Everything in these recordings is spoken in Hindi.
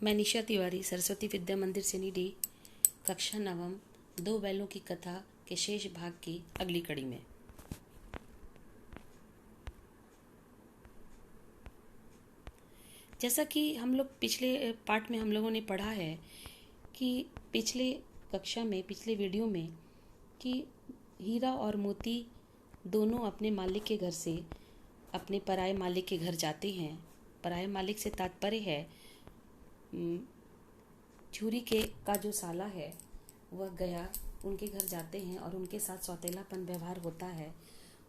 मैं निशा तिवारी सरस्वती विद्या मंदिर से डी कक्षा नवम दो बैलों की कथा के शेष भाग की अगली कड़ी में। जैसा कि हम लोग पिछले पार्ट में हम लोगों ने पढ़ा है कि पिछले कक्षा में पिछले वीडियो में कि हीरा और मोती दोनों अपने मालिक के घर से अपने पराये मालिक के घर जाते हैं। पराये मालिक से तात्पर्य है छुरी के का जो साला है वह गया उनके घर जाते हैं और उनके साथ सौतेलापन व्यवहार होता है।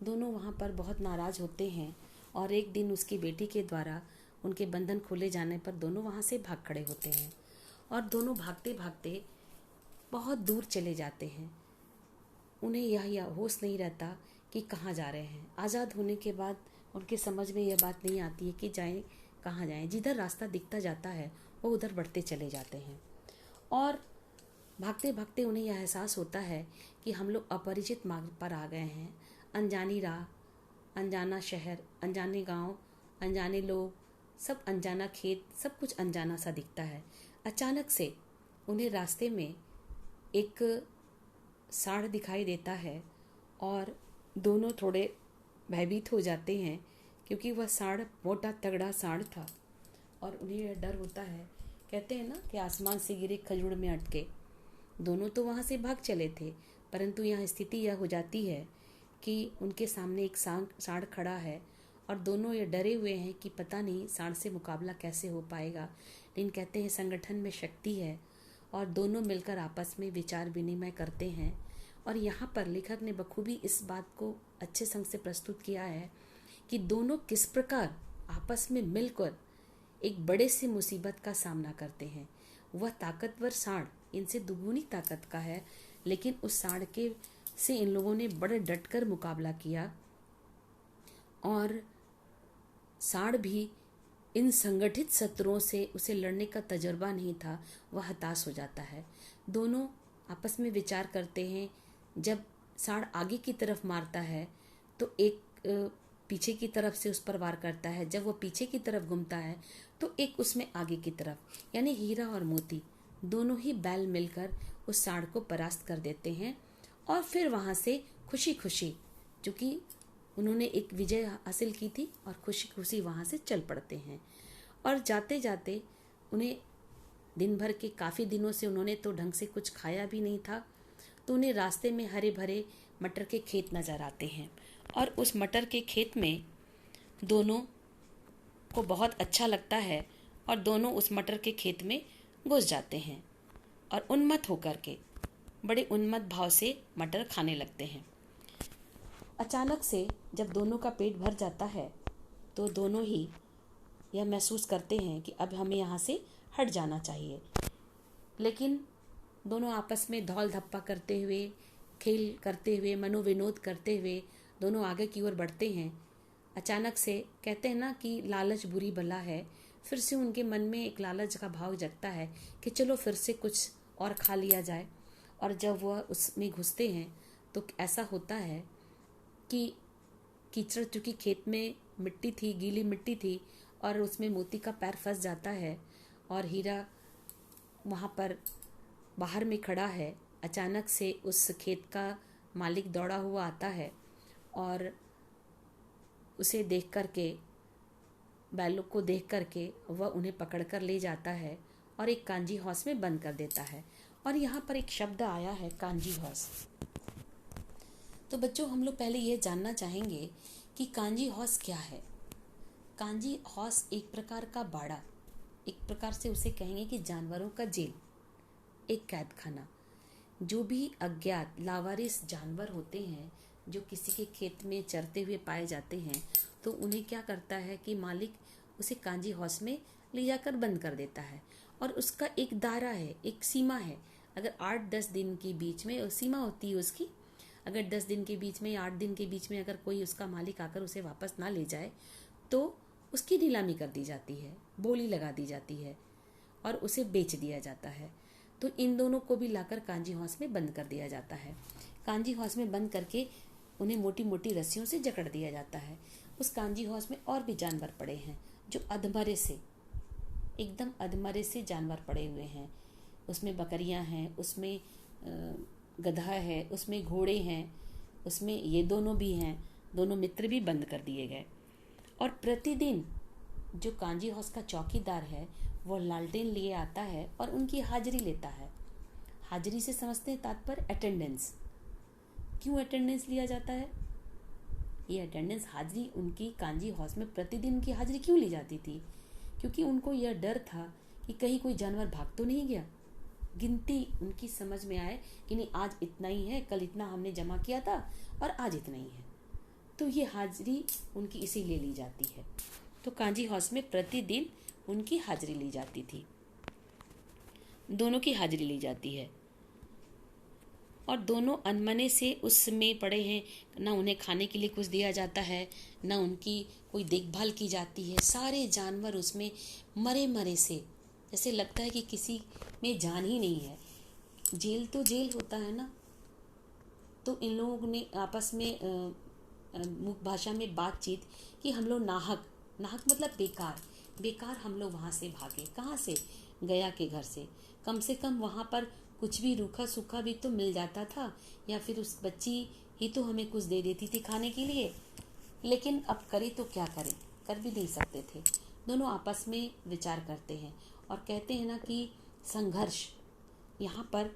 दोनों वहाँ पर बहुत नाराज़ होते हैं और एक दिन उसकी बेटी के द्वारा उनके बंधन खोले जाने पर दोनों वहाँ से भाग खड़े होते हैं और दोनों भागते भागते बहुत दूर चले जाते हैं। उन्हें यह होश नहीं रहता कि कहाँ जा रहे हैं। आज़ाद होने के बाद उनके समझ में यह बात नहीं आती है कि जाएं कहाँ जाएं। जिधर रास्ता दिखता जाता है वो उधर बढ़ते चले जाते हैं और भागते भागते उन्हें यह एहसास होता है कि हम लोग अपरिचित मार्ग पर आ गए हैं। अनजानी राह, अनजाना शहर, अनजाने गांव, अनजाने लोग, सब अनजाना खेत, सब कुछ अनजाना सा दिखता है। अचानक से उन्हें रास्ते में एक सांड दिखाई देता है और दोनों थोड़े भयभीत हो जाते हैं क्योंकि वह सांड मोटा तगड़ा सांड था और उन्हें यह डर होता है। कहते हैं ना कि आसमान से गिरे खजूर में अटके। दोनों तो वहाँ से भाग चले थे, परंतु यहाँ स्थिति यह हो जाती है कि उनके सामने एक सांड खड़ा है और दोनों ये डरे हुए हैं कि पता नहीं सांड से मुकाबला कैसे हो पाएगा। लेकिन कहते हैं संगठन में शक्ति है और दोनों मिलकर आपस में विचार विनिमय करते हैं। और यहाँ पर लेखक ने बखूबी इस बात को अच्छे संग से प्रस्तुत किया है कि दोनों किस प्रकार आपस में मिलकर एक बड़े से मुसीबत का सामना करते हैं। वह ताकतवर सांड इनसे दुगुनी ताकत का है, लेकिन उस सांड के से इन लोगों ने बड़े डटकर मुकाबला किया और सांड भी इन संगठित शत्रुओं से उसे लड़ने का तजुर्बा नहीं था। वह हताश हो जाता है। दोनों आपस में विचार करते हैं। जब सांड आगे की तरफ मारता है तो एक पीछे की तरफ से उस पर वार करता है। जब वो पीछे की तरफ घूमता है तो एक उसमें आगे की तरफ, यानी हीरा और मोती दोनों ही बैल मिलकर उस सांड को परास्त कर देते हैं और फिर वहाँ से खुशी खुशी, चूँकि उन्होंने एक विजय हासिल की थी और खुशी खुशी वहाँ से चल पड़ते हैं। और जाते जाते उन्हें दिन भर के काफ़ी दिनों से उन्होंने तो ढंग से कुछ खाया भी नहीं था, तो उन्हें रास्ते में हरे भरे मटर के खेत नज़र आते हैं और उस मटर के खेत में दोनों को बहुत अच्छा लगता है और दोनों उस मटर के खेत में घुस जाते हैं और उन्मत्त होकर के बड़े उन्मत्त भाव से मटर खाने लगते हैं। अचानक से जब दोनों का पेट भर जाता है तो दोनों ही यह महसूस करते हैं कि अब हमें यहाँ से हट जाना चाहिए। लेकिन दोनों आपस में धौल धप्पा करते हुए, खेल करते हुए, मनोविनोद करते हुए दोनों आगे की ओर बढ़ते हैं। अचानक से कहते हैं ना कि लालच बुरी बला है, फिर से उनके मन में एक लालच का भाव जगता है कि चलो फिर से कुछ और खा लिया जाए। और जब वह उसमें घुसते हैं तो ऐसा होता है कि कीचड़, चूँकि खेत में मिट्टी थी, गीली मिट्टी थी और उसमें मोती का पैर फंस जाता है और हीरा वहाँ पर बाहर में खड़ा है। अचानक से उस खेत का मालिक दौड़ा हुआ आता है और उसे देख करके, बैलों को देख करके वह उन्हें पकड़कर ले जाता है और एक कांजी हौस में बंद कर देता है। और यहाँ पर एक शब्द आया है कांजी हौस। तो बच्चों, हम लोग पहले ये जानना चाहेंगे कि कांजी हौस क्या है। कांजी हौस एक प्रकार का बाड़ा, एक प्रकार से उसे कहेंगे कि जानवरों का जेल, एक कैद खाना। जो भी अज्ञात लावारिस जानवर होते हैं जो किसी के खेत में चरते हुए पाए जाते हैं तो उन्हें क्या करता है कि मालिक उसे कांजी हौस में ले जाकर बंद कर देता है और उसका एक दायरा है, एक सीमा है। अगर 8-10 दिन के बीच में सीमा होती है उसकी, अगर 10 दिन के बीच में, 8 दिन के बीच में अगर कोई उसका मालिक आकर उसे वापस ना ले जाए तो उसकी नीलामी कर दी जाती है, बोली लगा दी जाती है और उसे बेच दिया जाता है। तो इन दोनों को भी लाकर कांजी हौस में बंद कर दिया जाता है। कांजी हौस में बंद करके उन्हें मोटी मोटी रस्सियों से जकड़ दिया जाता है। उस कांजी हौस में और भी जानवर पड़े हैं जो अधमरे से एकदम अधमरे से जानवर पड़े हुए हैं। उसमें बकरियां हैं, उसमें गधा है, उसमें घोड़े हैं, उसमें ये दोनों भी हैं। दोनों मित्र भी बंद कर दिए गए। और प्रतिदिन जो कांजी हाउस का चौकीदार है वो लालटेन लिए आता है और उनकी हाजिरी लेता है। हाजिरी से समझते हैं तात्पर्य अटेंडेंस। क्यों अटेंडेंस लिया जाता है? ये अटेंडेंस हाजिरी उनकी कांजी हाउस में प्रतिदिन उनकी हाजिरी क्यों ली जाती थी? क्योंकि उनको यह डर था कि कहीं कोई जानवर भाग तो नहीं गया। गिनती उनकी समझ में आए कि नहीं, आज इतना ही है, कल इतना हमने जमा किया था और आज इतना ही है। तो ये हाजिरी उनकी इसीलिए ली जाती है। तो कांजी हाउस में प्रतिदिन उनकी हाजिरी ली जाती थी, दोनों की हाजिरी ली जाती है। और दोनों अनमने से उसमें पड़े हैं, ना उन्हें खाने के लिए कुछ दिया जाता है, ना उनकी कोई देखभाल की जाती है। सारे जानवर उसमें मरे मरे से, जैसे लगता है कि किसी में जान ही नहीं है। जेल तो जेल होता है ना। तो इन लोगों ने आपस में मुख भाषा में बातचीत कि हम लोग नाहक मतलब बेकार हम लोग वहाँ से भागे। कहाँ से? गया के घर से। कम से कम वहाँ पर कुछ भी रूखा सूखा भी तो मिल जाता था, या फिर उस बच्ची ही तो हमें कुछ दे देती थी खाने के लिए। लेकिन अब करे तो क्या करें, कर भी नहीं सकते थे। दोनों आपस में विचार करते हैं और कहते हैं ना कि संघर्ष, यहाँ पर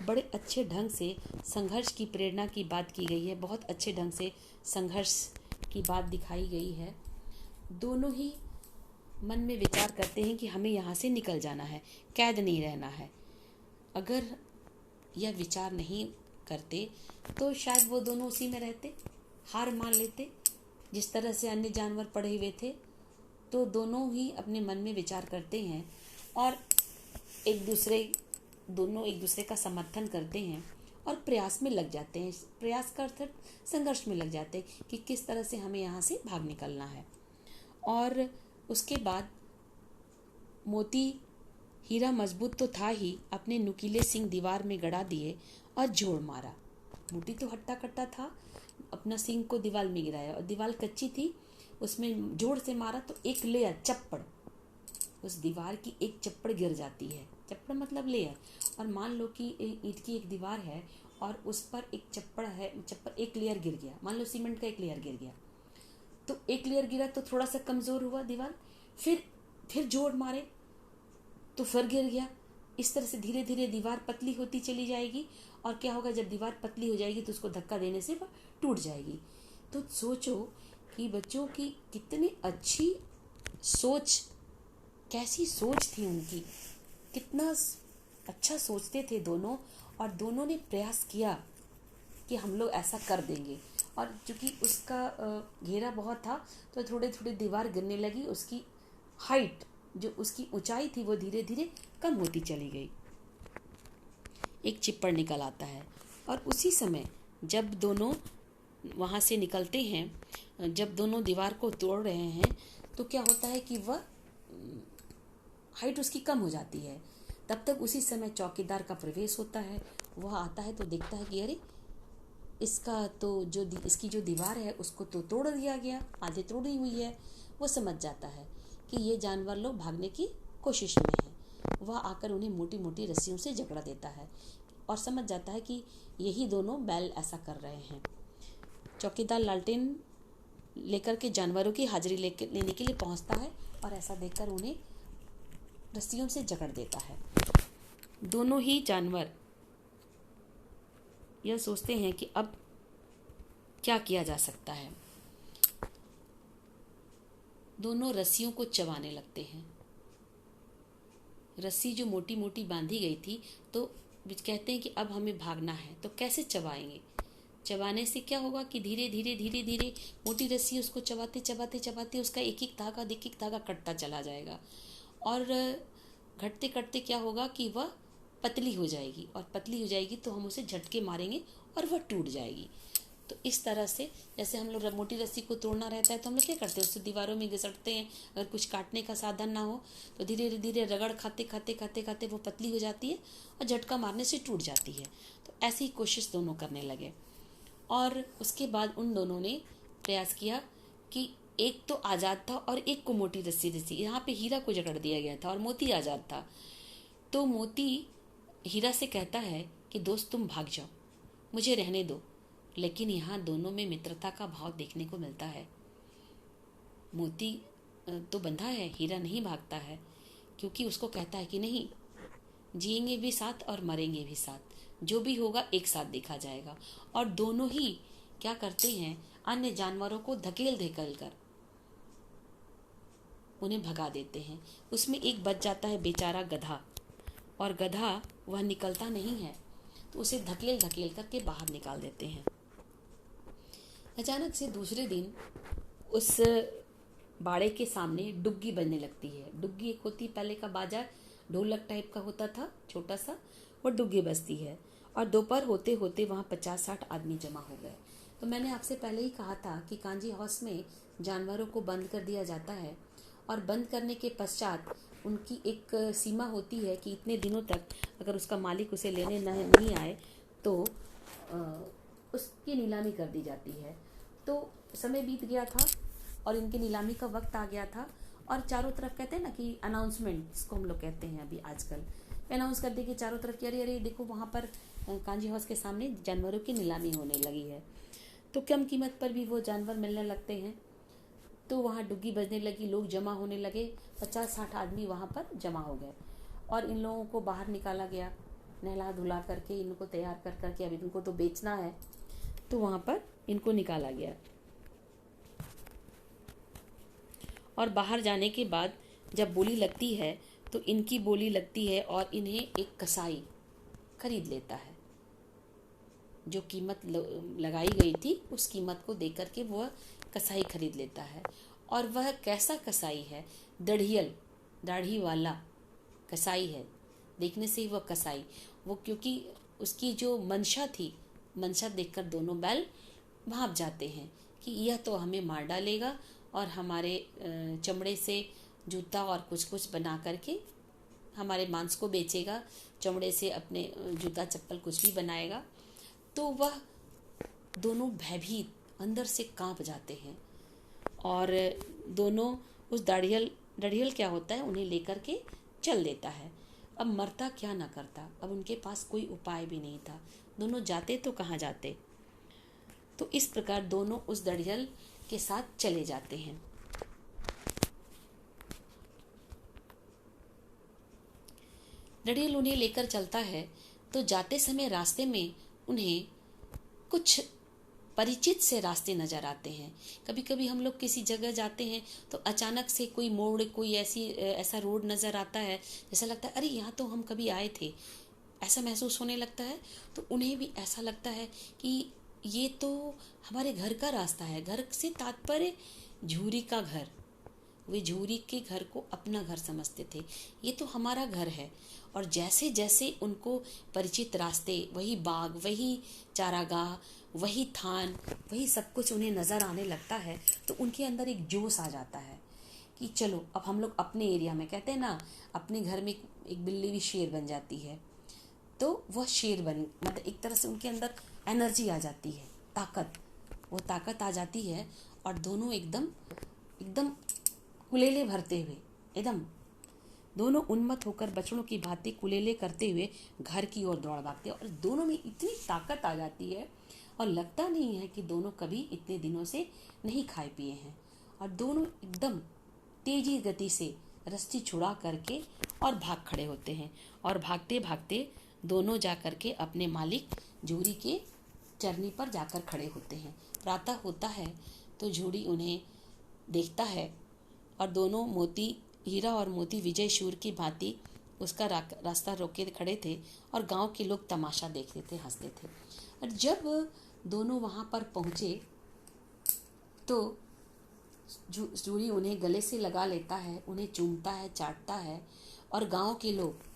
बड़े अच्छे ढंग से संघर्ष की प्रेरणा की बात की गई है। बहुत अच्छे ढंग से संघर्ष की बात दिखाई गई है। दोनों ही मन में विचार करते हैं कि हमें यहाँ से निकल जाना है, कैद नहीं रहना है। अगर यह विचार नहीं करते तो शायद वो दोनों उसी में रहते, हार मान लेते जिस तरह से अन्य जानवर पड़े हुए थे। तो दोनों ही अपने मन में विचार करते हैं और दोनों एक दूसरे का समर्थन करते हैं और प्रयास में लग जाते हैं। प्रयास का अर्थ संघर्ष में लग जाते हैं कि किस तरह से हमें यहाँ से भाग निकलना है। और उसके बाद मोती हीरा मजबूत तो था ही, अपने नुकीले सिंग दीवार में गड़ा दिए और जोड़ मारा। मोती तो हट्टा कट्टा था, अपना सिंग को दीवार में गिराया और दीवार कच्ची थी, उसमें जोड़ से मारा तो एक लेयर चप्पड़, उस दीवार की एक चप्पड़ गिर जाती है। चप्पड़ मतलब लेयर। और मान लो कि ईंट की एक दीवार है और उस पर एक चप्पड़ है, चप्पड़ एक लेयर गिर गया। मान लो सीमेंट का एक लेयर गिर गया, तो एक लेयर गिरा तो थोड़ा सा कमजोर हुआ दीवार, फिर जोड़ मारे तो फिर गिर गया। इस तरह से धीरे धीरे दीवार पतली होती चली जाएगी। और क्या होगा, जब दीवार पतली हो जाएगी तो उसको धक्का देने से वह टूट जाएगी। तो सोचो कि बच्चों की कितनी अच्छी सोच, कैसी सोच थी उनकी, कितना अच्छा सोचते थे दोनों। और दोनों ने प्रयास किया कि हम लोग ऐसा कर देंगे। और चूंकि उसका घेरा बहुत था तो थोड़े थोड़े दीवार गिरने लगी। उसकी हाइट, जो उसकी ऊंचाई थी, वो धीरे धीरे कम होती चली गई। एक चिप्पड़ निकल आता है और उसी समय जब दोनों वहाँ से निकलते हैं, जब दोनों दीवार को तोड़ रहे हैं, तो क्या होता है कि वह हाइट उसकी कम हो जाती है। तब तक उसी समय चौकीदार का प्रवेश होता है। वह आता है तो देखता है कि अरे इसका तो इसकी जो दीवार है उसको तो तोड़ दिया गया, आधे तोड़ी हुई है। वो समझ जाता है कि ये जानवर लोग भागने की कोशिश में हैं। वह आकर उन्हें मोटी मोटी रस्सियों से जकड़ा देता है और समझ जाता है कि यही दोनों बैल ऐसा कर रहे हैं। चौकीदार लालटेन लेकर के जानवरों की हाजिरी लेने के लिए पहुंचता है और ऐसा देखकर उन्हें रस्सियों से जकड़ देता है। दोनों ही जानवर यह सोचते हैं कि अब क्या किया जा सकता है। दोनों रस्सियों को चबाने लगते हैं। रस्सी जो मोटी मोटी बांधी गई थी, तो कहते हैं कि अब हमें भागना है, तो कैसे चबाएंगे? चबाने से क्या होगा कि धीरे धीरे मोटी रस्सी उसको चबाते चबाते चबाते उसका एक एक धागा कटता चला जाएगा। और घटते कटते क्या होगा कि वह पतली हो जाएगी, और पतली हो जाएगी तो हम उसे झटके मारेंगे और वह टूट जाएगी। तो इस तरह से जैसे हम लोग मोटी रस्सी को तोड़ना रहता है तो हम लोग क्या करते हैं, उससे दीवारों में घिसटते हैं। अगर कुछ काटने का साधन ना हो तो धीरे धीरे रगड़ खाते वो पतली हो जाती है और झटका मारने से टूट जाती है। तो ऐसी कोशिश दोनों करने लगे। और उसके बाद उन दोनों ने प्रयास किया कि एक तो आज़ाद था और एक को मोटी रस्सी रस्सी, यहाँ पे हीरा को जकड़ दिया गया था और मोती आज़ाद था। तो मोती हीरा से कहता है कि दोस्त तुम भाग जाओ, मुझे रहने दो। लेकिन यहाँ दोनों में मित्रता का भाव देखने को मिलता है। मोती तो बंधा है, हीरा नहीं भागता है, क्योंकि उसको कहता है कि नहीं, जिएंगे भी साथ और मरेंगे भी साथ, जो भी होगा एक साथ देखा जाएगा। और दोनों ही क्या करते हैं, अन्य जानवरों को धकेल धकेल कर उन्हें भगा देते हैं। उसमें एक बच जाता है बेचारा गधा, और गधा वह निकलता नहीं है, तो उसे धकेल धकेल करके बाहर निकाल देते हैं। अचानक से दूसरे दिन उस बाड़े के सामने डुग्गी बनने लगती है। डुग्गी एक होती, पहले का बाजा ढोलक टाइप का होता था छोटा सा, वो डुग्गी बजती है। और दोपहर होते होते वहाँ 50-60 आदमी जमा हो गए। तो मैंने आपसे पहले ही कहा था कि कांजी हाउस में जानवरों को बंद कर दिया जाता है, और बंद करने के पश्चात उनकी एक सीमा होती है कि इतने दिनों तक अगर उसका मालिक उसे लेने नहीं आए तो उसकी नीलामी कर दी जाती है। तो समय बीत गया था और इनकी नीलामी का वक्त आ गया था, और चारों तरफ कहते हैं ना कि अनाउंसमेंट, इसको हम लोग कहते हैं अभी आजकल, अनाउंस कर दी कि चारों तरफ कि अरे अरे देखो वहाँ पर कांजी हाउस के सामने जानवरों की नीलामी होने लगी है। तो कम कीमत पर भी वो जानवर मिलने लगते हैं। तो वहाँ डुग्गी बजने लगी, लोग जमा होने लगे, 50-60 आदमी वहाँ पर जमा हो गए, और इन लोगों को बाहर निकाला गया, नहला धुला करके इनको तैयार कर करके, अभी इनको तो बेचना है, तो वहाँ पर इनको निकाला गया। और बाहर जाने के बाद जब बोली लगती है तो इनकी बोली लगती है, और इन्हें एक कसाई खरीद लेता है। जो कीमत लगाई गई थी उस कीमत को देकर के वह कसाई खरीद लेता है। और वह कैसा कसाई है, दढ़ियल, दाढ़ी वाला कसाई है। देखने से ही वह कसाई, वो क्योंकि उसकी जो मंशा थी, मंशा देखकर दोनों बैल भाग जाते हैं कि यह तो हमें मार डालेगा और हमारे चमड़े से जूता और कुछ कुछ बना करके हमारे मांस को बेचेगा, चमड़े से अपने जूता चप्पल कुछ भी बनाएगा। तो वह दोनों भयभीत अंदर से कांप जाते हैं, और दोनों उस दाढ़ियल क्या होता है, उन्हें लेकर के चल देता है। अब मरता क्या ना करता, अब उनके पास कोई उपाय भी नहीं था, दोनों जाते तो कहाँ जाते। तो इस प्रकार दोनों उस दाढ़ियल के साथ चले जाते हैं। दाढ़ियल उन्हें लेकर चलता है, तो जाते समय रास्ते में उन्हें कुछ परिचित से रास्ते नजर आते हैं। कभी कभी हम लोग किसी जगह जाते हैं तो अचानक से कोई मोड़, कोई ऐसा रोड नजर आता है, जैसा लगता है अरे यहाँ तो हम कभी आए थे, ऐसा महसूस होने लगता है। तो उन्हें भी ऐसा लगता है कि ये तो हमारे घर का रास्ता है। घर से तात्पर्य झूरी का घर, वे झूरी के घर को अपना घर समझते थे, ये तो हमारा घर है। और जैसे जैसे उनको परिचित रास्ते, वही बाग, वही चारागाह, वही थान, वही सब कुछ उन्हें नज़र आने लगता है, तो उनके अंदर एक जोश आ जाता है कि चलो अब हम लोग अपने एरिया में, कहते हैं ना अपने घर में एक बिल्ली भी शेर बन जाती है, तो वह शेर बन, मतलब एक तरह से उनके अंदर एनर्जी आ जाती है, वो ताकत आ जाती है। और दोनों एकदम एकदम कुलेले भरते हुए, एकदम दोनों उन्मत्त होकर बछड़ों की भांति कुलेले करते हुए घर की ओर दौड़ भागते हैं। और दोनों में इतनी ताकत आ जाती है, और लगता नहीं है कि दोनों कभी इतने दिनों से नहीं खाए पिए हैं। और दोनों एकदम तेजी गति से रस्सी छुड़ा करके और भाग खड़े होते हैं, और भागते भागते दोनों जा करके अपने मालिक झूरी के चरनी पर जाकर खड़े होते हैं। प्रातः होता है तो झूरी उन्हें देखता है, और दोनों हीरा और मोती विजय शूर की भांति उसका रास्ता रोके खड़े थे, और गांव के लोग तमाशा देखते थे, हंसते थे। और जब दोनों वहां पर पहुंचे तो जूरी उन्हें गले से लगा लेता है, उन्हें चूमता है, चाटता है, और गांव के लोग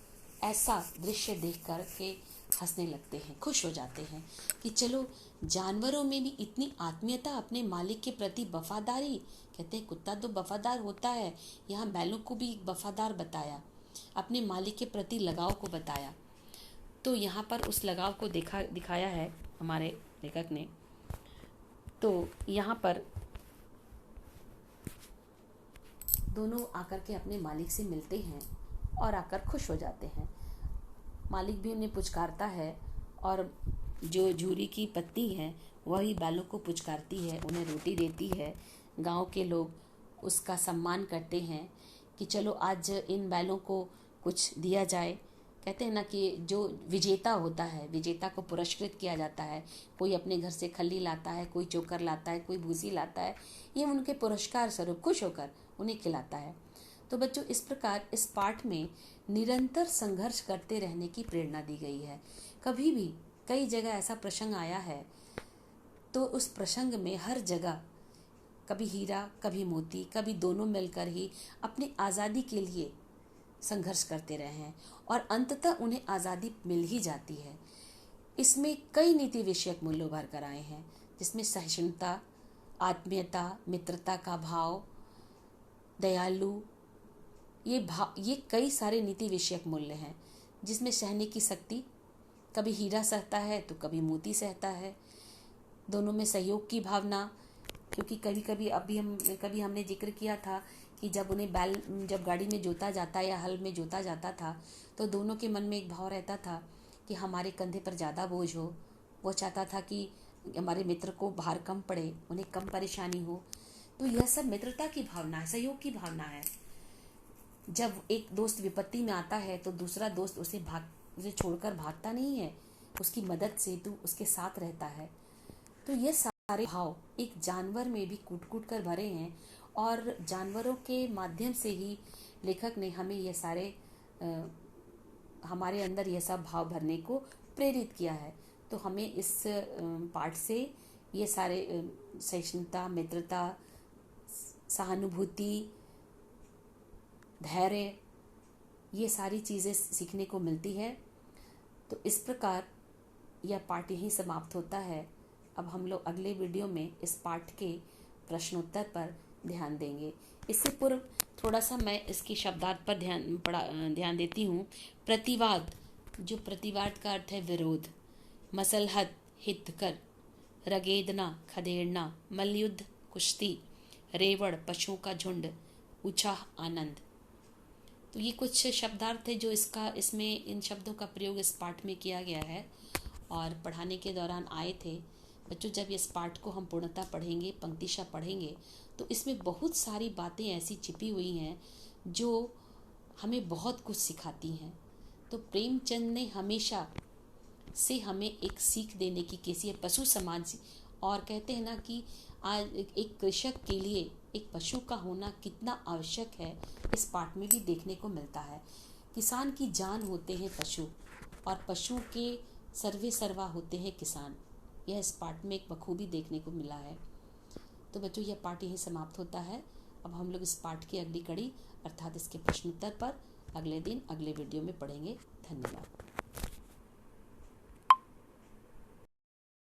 ऐसा दृश्य देख कर के हंसने लगते हैं, खुश हो जाते हैं कि चलो जानवरों में भी इतनी आत्मीयता, अपने मालिक के प्रति वफादारी। कहते हैं कुत्ता तो वफादार होता है, यहाँ बैलों को भी वफादार बताया, अपने मालिक के प्रति लगाव को बताया। तो यहाँ पर उस लगाव को दिखाया है हमारे लेखक ने। तो यहाँ पर दोनों आकर के अपने मालिक से मिलते हैं और आकर खुश हो जाते हैं। मालिक भी उन्हें पुचकारता है और जो जूरी की पत्नी है वही बैलों को पुचकारती है, उन्हें रोटी देती है। गांव के लोग उसका सम्मान करते हैं कि चलो आज इन बैलों को कुछ दिया जाए। कहते हैं ना कि जो विजेता होता है, विजेता को पुरस्कृत किया जाता है। कोई अपने घर से खल्ली लाता है, कोई चोकर लाता है, कोई भूसी लाता है, ये उनके पुरस्कार स्वरूप खुश होकर उन्हें खिलाता है। तो बच्चों, इस प्रकार इस पाठ में निरंतर संघर्ष करते रहने की प्रेरणा दी गई है। कभी भी कई जगह ऐसा प्रसंग आया है तो उस प्रसंग में हर जगह कभी हीरा कभी मोती, कभी दोनों मिलकर ही अपनी आज़ादी के लिए संघर्ष करते रहे हैं और अंततः उन्हें आज़ादी मिल ही जाती है। इसमें कई नीति विषयक मूल्य उभर कर आए हैं, जिसमें सहिष्णुता, आत्मीयता, मित्रता का भाव, दयालु, ये कई सारे नीति विषयक मूल्य हैं, जिसमें सहने की शक्ति, कभी हीरा सहता है तो कभी मोती सहता है। दोनों में सहयोग की भावना, क्योंकि कभी हमने जिक्र किया था कि जब उन्हें जब गाड़ी में जोता जाता या हल में जोता जाता था तो दोनों के मन में एक भाव रहता था कि हमारे कंधे पर ज़्यादा बोझ हो। वो चाहता था कि हमारे मित्र को भार कम पड़े, उन्हें कम परेशानी हो। तो यह सब मित्रता की भावना है, सहयोग की भावना है। जब एक दोस्त विपत्ति में आता है तो दूसरा दोस्त उसे छोड़कर भागता नहीं है, उसकी मदद से तो उसके साथ रहता है। तो ये सारे भाव एक जानवर में भी कूट कूट कर भरे हैं और जानवरों के माध्यम से ही लेखक ने हमें ये सारे हमारे अंदर ये सब भाव भरने को प्रेरित किया है। तो हमें इस पाठ से ये सारे सहिष्णुता, मित्रता, सहानुभूति, धैर्य, ये सारी चीज़ें सीखने को मिलती है। तो इस प्रकार यह पाठ यहीं समाप्त होता है। अब हम लोग अगले वीडियो में इस पाठ के प्रश्नोत्तर पर ध्यान देंगे। इससे पूर्व थोड़ा सा मैं इसकी शब्दार्थ पर ध्यान देती हूँ। प्रतिवाद, जो प्रतिवाद का अर्थ है विरोध, मसलहत हितकर, रगेदना खदेड़ना, मल्लयुद्ध कुश्ती, रेवड़ पशुओं का झुंड, उत्साह आनंद। तो ये कुछ शब्दार्थ है जो इसमें इन शब्दों का प्रयोग इस पाठ में किया गया है और पढ़ाने के दौरान आए थे। बच्चों, जब इस पाठ को हम पूर्णतः पढ़ेंगे, पंक्तिशः पढ़ेंगे, तो इसमें बहुत सारी बातें ऐसी छिपी हुई हैं जो हमें बहुत कुछ सिखाती हैं। तो प्रेमचंद ने हमेशा से हमें एक सीख देने की कैसी है पशु समाज, और कहते हैं ना कि आज एक कृषक के लिए एक पशु का होना कितना आवश्यक है, इस पाठ में भी देखने को मिलता है। किसान की जान होते हैं पशु और पशु के सर्वे सर्वा होते हैं किसान। यह इस पाठ में एक बखूबी देखने को मिला है। तो बच्चों, यह पाठ यहीं समाप्त होता है। अब हम लोग इस पाठ की अगली कड़ी अर्थात इसके प्रश्नोत्तर पर अगले दिन अगले वीडियो में पढ़ेंगे। धन्यवाद।